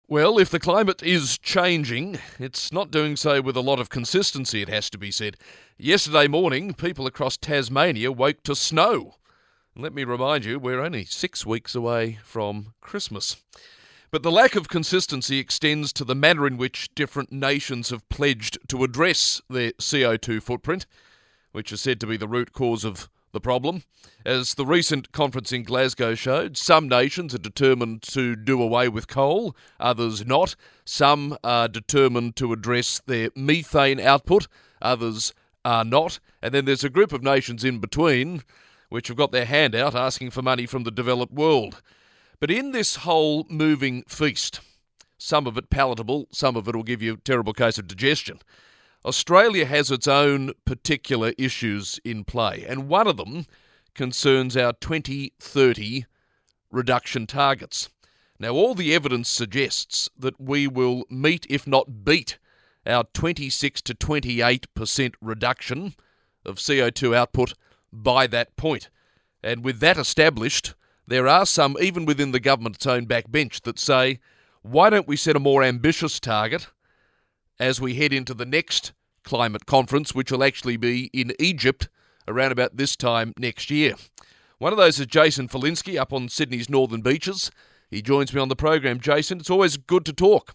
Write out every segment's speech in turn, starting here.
Well, if the climate is changing, it's not doing so with a lot of consistency, it has to be said. Yesterday morning, people across Tasmania woke to snow. Let me remind you, we're only 6 weeks away from Christmas. But the lack of consistency extends to the manner in which different nations have pledged to address their CO2 footprint, which is said to be the root cause of the problem. As the recent conference in Glasgow showed, some nations are determined to do away with coal, others not. Some are determined to address their methane output, others are not. And then there's a group of nations in between which have got their hand out asking for money from the developed world. But in this whole moving feast, some of it palatable, some of it will give you a terrible case of digestion, Australia has its own particular issues in play, and one of them concerns our 2030 reduction targets. Now, all the evidence suggests that we will meet, if not beat, our 26 to 28% reduction of CO2 output by that point. And with that established, there are some, even within the government's own backbench, that say, why don't we set a more ambitious target as we head into the next climate conference, which will actually be in Egypt around about this time next year. One of those is Jason Falinski up on Sydney's northern beaches. He joins me on the program. Jason, it's always good to talk.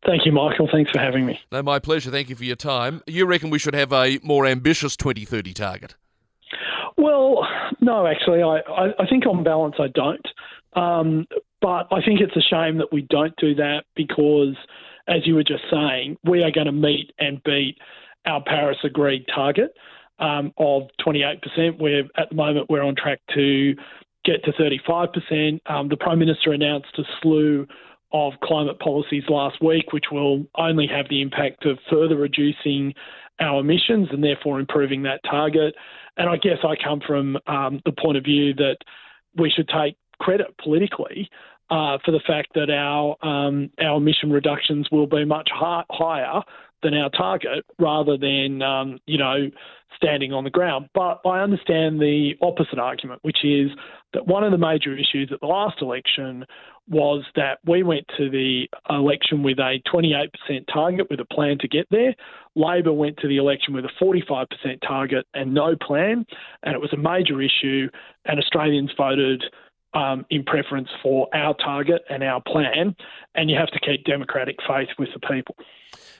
Thank you, Michael. Thanks for having me. No, my pleasure. Thank you for your time. You reckon we should have a more ambitious 2030 target? Well, no, actually, I think on balance I don't. But I think it's a shame that we don't do that because, as you were just saying, we are going to meet and beat our Paris agreed target of 28%. At the moment, we're on track to get to 35%. The Prime Minister announced a slew of climate policies last week, which will only have the impact of further reducing our emissions and therefore improving that target. And I guess I come from the point of view that we should take credit politically for the fact that our emission reductions will be much higher than our target rather than, standing on the ground. But I understand the opposite argument, which is that one of the major issues at the last election was that we went to the election with a 28% target with a plan to get there. Labor went to the election with a 45% target and no plan, and it was a major issue, and Australians voted in preference for our target and our plan, and you have to keep democratic faith with the people.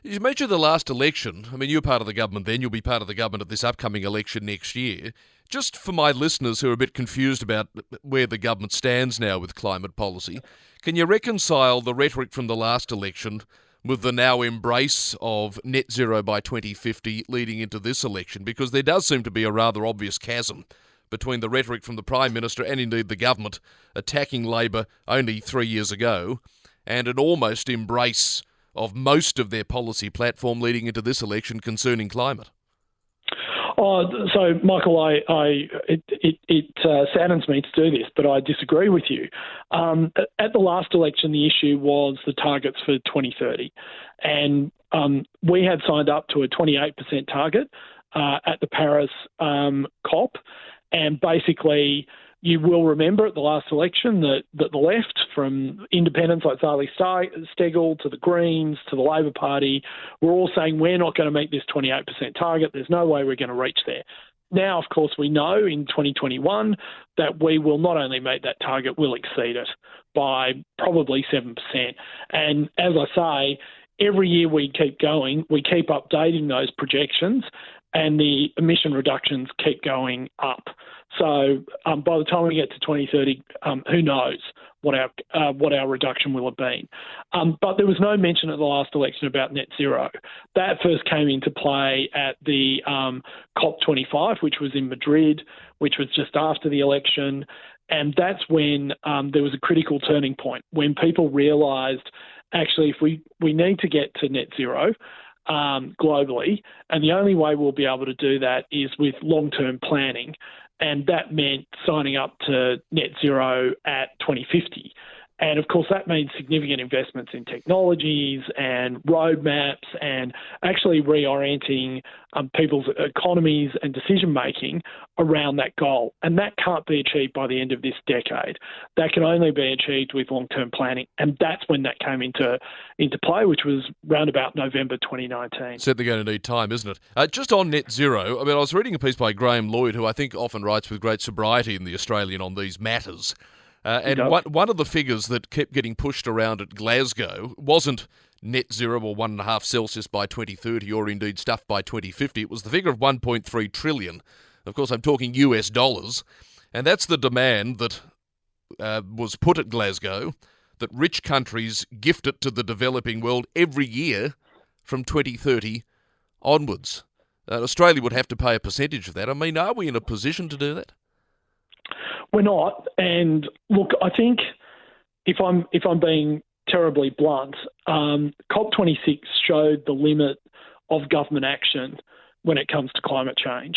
You mentioned the last election. I mean, you were part of the government then, you'll be part of the government at this upcoming election next year. Just for my listeners who are a bit confused about where the government stands now with climate policy, can you reconcile the rhetoric from the last election with the now embrace of net zero by 2050 leading into this election? Because there does seem to be a rather obvious chasm between the rhetoric from the Prime Minister and indeed the government attacking Labor only 3 years ago and an almost embrace of most of their policy platform leading into this election concerning climate. So, Michael, it saddens me to do this, but I disagree with you. At the last election, the issue was the targets for 2030, and we had signed up to a 28% target at the Paris COP, and basically you will remember at the last election that the left, from independents like Zali Steggall to the Greens to the Labor Party, were all saying we're not going to meet this 28% target. There's no way we're going to reach there. Now, of course, we know in 2021 that we will not only meet that target, we'll exceed it by probably 7%. And as I say, every year we keep going, we keep updating those projections, and the emission reductions keep going up. So by the time we get to 2030, who knows what our reduction will have been. But there was no mention at the last election about net zero. That first came into play at the COP25, which was in Madrid, which was just after the election. And that's when there was a critical turning point, when people realised, actually, if we need to get to net zero globally, and the only way we'll be able to do that is with long-term planning. And that meant signing up to net zero at 2050. And of course, that means significant investments in technologies and roadmaps and actually reorienting people's economies and decision making around that goal. And that can't be achieved by the end of this decade. That can only be achieved with long-term planning. And that's when that came into play, which was round about November 2019. Certainly going to need time, isn't it? Just on net zero, I mean, I was reading a piece by Graham Lloyd, who I think often writes with great sobriety in The Australian on these matters. And one of the figures that kept getting pushed around at Glasgow wasn't net zero or 1.5 Celsius by 2030 or indeed stuff by 2050. It was the figure of 1.3 trillion. Of course, I'm talking US dollars. And that's the demand that was put at Glasgow, that rich countries gift it to the developing world every year from 2030 onwards. Australia would have to pay a percentage of that. I mean, are we in a position to do that? We're not. And look, I think if I'm being terribly blunt, COP26 showed the limit of government action when it comes to climate change.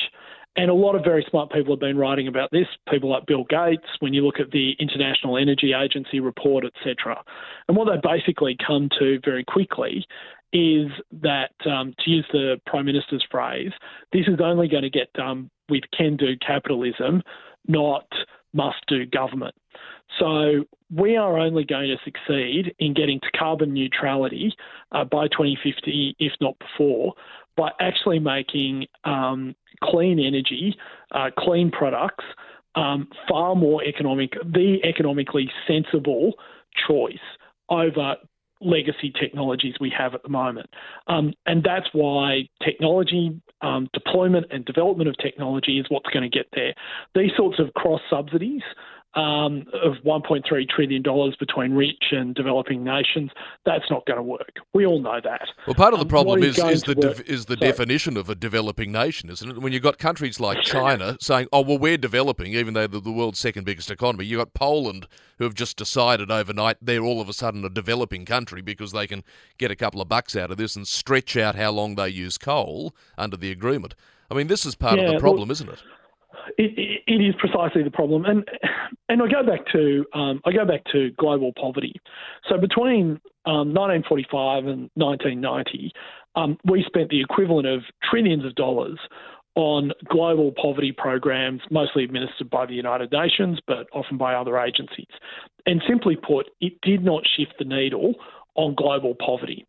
And a lot of very smart people have been writing about this, people like Bill Gates, when you look at the International Energy Agency report, etc. And what they basically come to very quickly is that, to use the Prime Minister's phrase, this is only going to get done with can-do capitalism, not must-do government. So we are only going to succeed in getting to carbon neutrality by 2050, if not before, by actually making clean energy, clean products, far more the economically sensible choice over legacy technologies we have at the moment. And that's why technology, deployment and development of technology is what's going to get there. These sorts of cross-subsidies of $1.3 trillion between rich and developing nations, that's not going to work. We all know that. Well, part of the problem is the definition of a developing nation, isn't it? When you've got countries like China saying, oh, well, we're developing, even though they're the world's second biggest economy. You've got Poland, who have just decided overnight they're all of a sudden a developing country because they can get a couple of bucks out of this and stretch out how long they use coal under the agreement. I mean, this is part of the problem, isn't it? It is precisely the problem, and I go back to global poverty. So between 1945 and 1990, we spent the equivalent of trillions of dollars on global poverty programs, mostly administered by the United Nations, but often by other agencies. And simply put, it did not shift the needle on global poverty.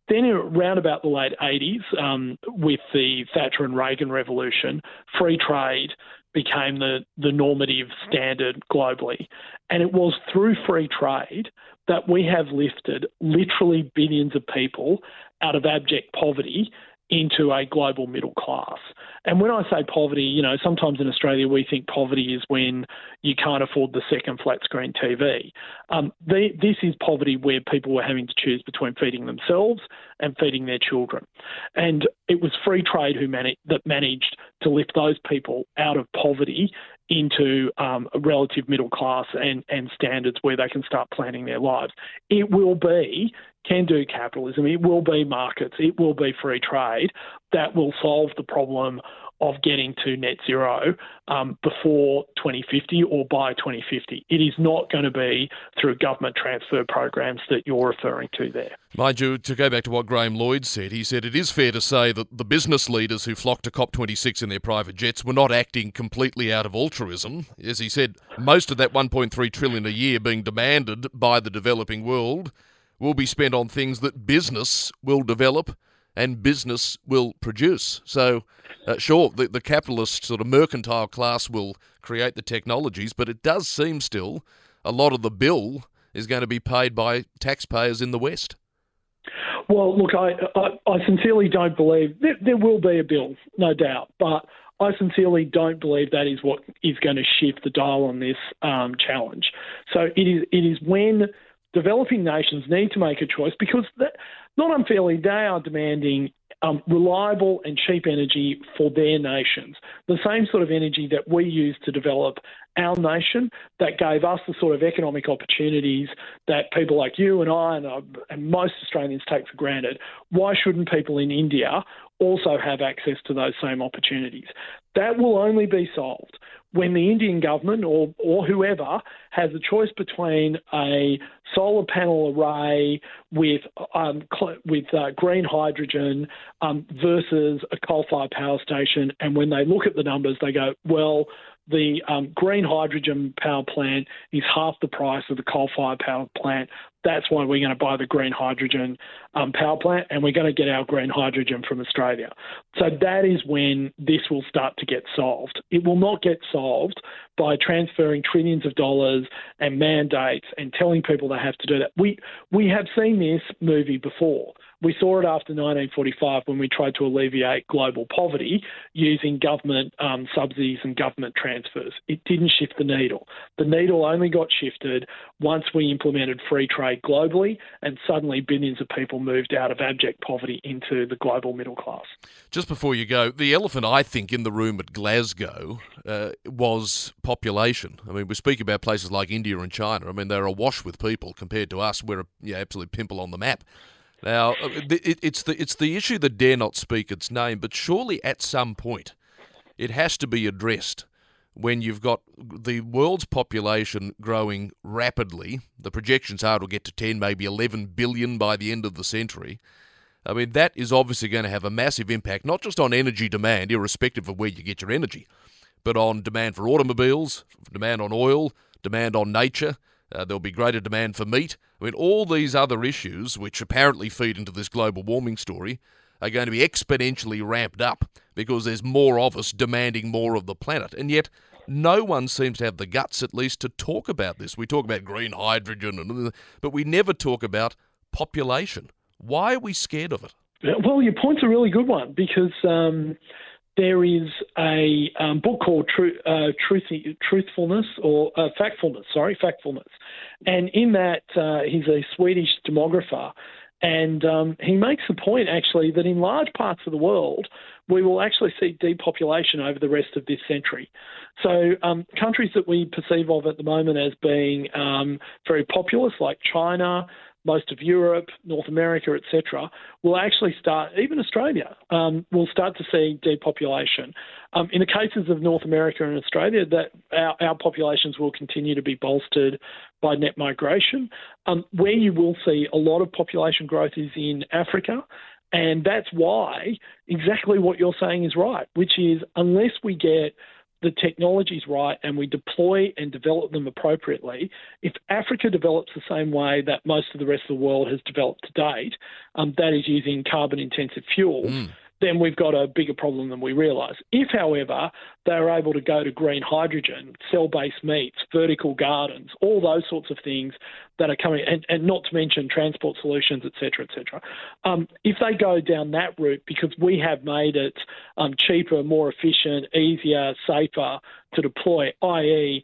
Then around about the late 80s, with the Thatcher and Reagan revolution, free trade became the normative standard globally. And it was through free trade that we have lifted literally billions of people out of abject poverty into a global middle class. And when I say poverty, sometimes in Australia we think poverty is when you can't afford the second flat screen TV. This is poverty where people were having to choose between feeding themselves and feeding their children. And it was free trade that managed to lift those people out of poverty into a relative middle class and standards where they can start planning their lives. It will be can-do capitalism, it will be markets, it will be free trade that will solve the problem of getting to net zero before 2050 or by 2050. It is not going to be through government transfer programs that you're referring to there. Mind you, to go back to what Graham Lloyd said, he said it is fair to say that the business leaders who flocked to COP26 in their private jets were not acting completely out of altruism. As he said, most of that $1.3 trillion a year being demanded by the developing world will be spent on things that business will develop and business will produce. So, sure, the capitalist sort of mercantile class will create the technologies, but it does seem still a lot of the bill is going to be paid by taxpayers in the West. Well, look, I sincerely don't believe there will be a bill, no doubt, but I sincerely don't believe that is what is going to shift the dial on this challenge. So it is when developing nations need to make a choice because, not unfairly, they are demanding reliable and cheap energy for their nations. The same sort of energy that we use to develop our nation that gave us the sort of economic opportunities that people like you and I and most Australians take for granted. Why shouldn't people in India also have access to those same opportunities. That will only be solved when the Indian government or whoever has a choice between a solar panel array with green hydrogen versus a coal-fired power station. And when they look at the numbers, they go, well, the green hydrogen power plant is half the price of the coal-fired power plant. That's why we're going to buy the green hydrogen power plant, and we're going to get our green hydrogen from Australia. So that is when this will start to get solved. It will not get solved by transferring trillions of dollars and mandates and telling people they have to do that. We have seen this movie before. We saw it after 1945 when we tried to alleviate global poverty using government subsidies and government transfers. It didn't shift the needle. The needle only got shifted once we implemented free trade globally, and suddenly billions of people moved out of abject poverty into the global middle class. Just before you go, the elephant, I think, in the room at Glasgow was population. I mean, we speak about places like India and China. I mean, they're awash with people compared to us. We're a absolute pimple on the map. Now, it's the issue that dare not speak its name, but surely at some point it has to be addressed when you've got the world's population growing rapidly. The projections are it'll get to 10, maybe 11 billion by the end of the century. I mean, that is obviously going to have a massive impact, not just on energy demand, irrespective of where you get your energy, but on demand for automobiles, demand on oil, demand on nature. There'll be greater demand for meat. I mean, all these other issues, which apparently feed into this global warming story, are going to be exponentially ramped up because there's more of us demanding more of the planet. And yet, no one seems to have the guts, at least, to talk about this. We talk about green hydrogen, but we never talk about population. Why are we scared of it? Well, your point's a really good one because there is a book called Factfulness. And in that, he's a Swedish demographer. And he makes the point, actually, that in large parts of the world, we will actually see depopulation over the rest of this century. So countries that we perceive of at the moment as being very populous, like China, most of Europe, North America, etc., will actually start, even Australia, will start to see depopulation. In the cases of North America and Australia, that our populations will continue to be bolstered by net migration. Where you will see a lot of population growth is in Africa, and that's why exactly what you're saying is right, which is unless we get the technologies right and we deploy and develop them appropriately, if Africa develops the same way that most of the rest of the world has developed to date, that is using carbon-intensive fuels, then we've got a bigger problem than we realise. If, however, they're able to go to green hydrogen, cell-based meats, vertical gardens, all those sorts of things that are coming, and not to mention transport solutions, et cetera, if they go down that route, because we have made it cheaper, more efficient, easier, safer to deploy, i.e.,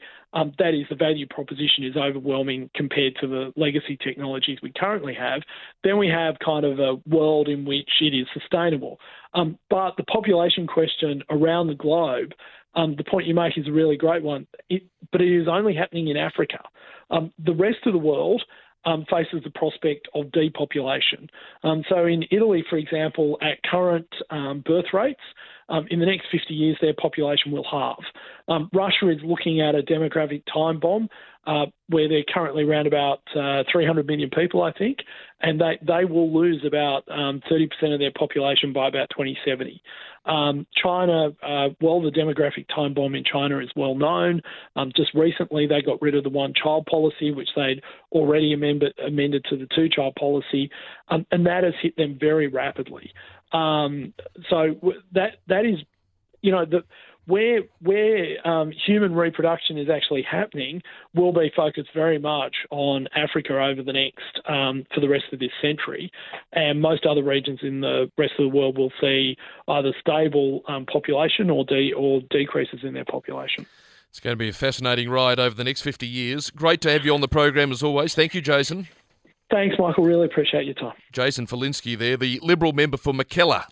that is the value proposition is overwhelming compared to the legacy technologies we currently have, then we have kind of a world in which it is sustainable. But the population question around the globe, the point you make is a really great one, but it is only happening in Africa. The rest of the world faces the prospect of depopulation. So in Italy, for example, at current birth rates, in the next 50 years, their population will halve. Russia is looking at a demographic time bomb where they're currently around about 300 million people, I think, and they will lose about 30% of their population by about 2070. China, the demographic time bomb in China is well known. Just recently, they got rid of the one-child policy, which they'd already amended to the two-child policy, and that has hit them very rapidly. So that is, where human reproduction is actually happening will be focused very much on Africa over the next, for the rest of this century. And most other regions in the rest of the world will see either stable population or decreases in their population. It's going to be a fascinating ride over the next 50 years. Great to have you on the program as always. Thank you, Jason. Thanks, Michael. Really appreciate your time. Jason Falinski there, the Liberal member for Mackellar.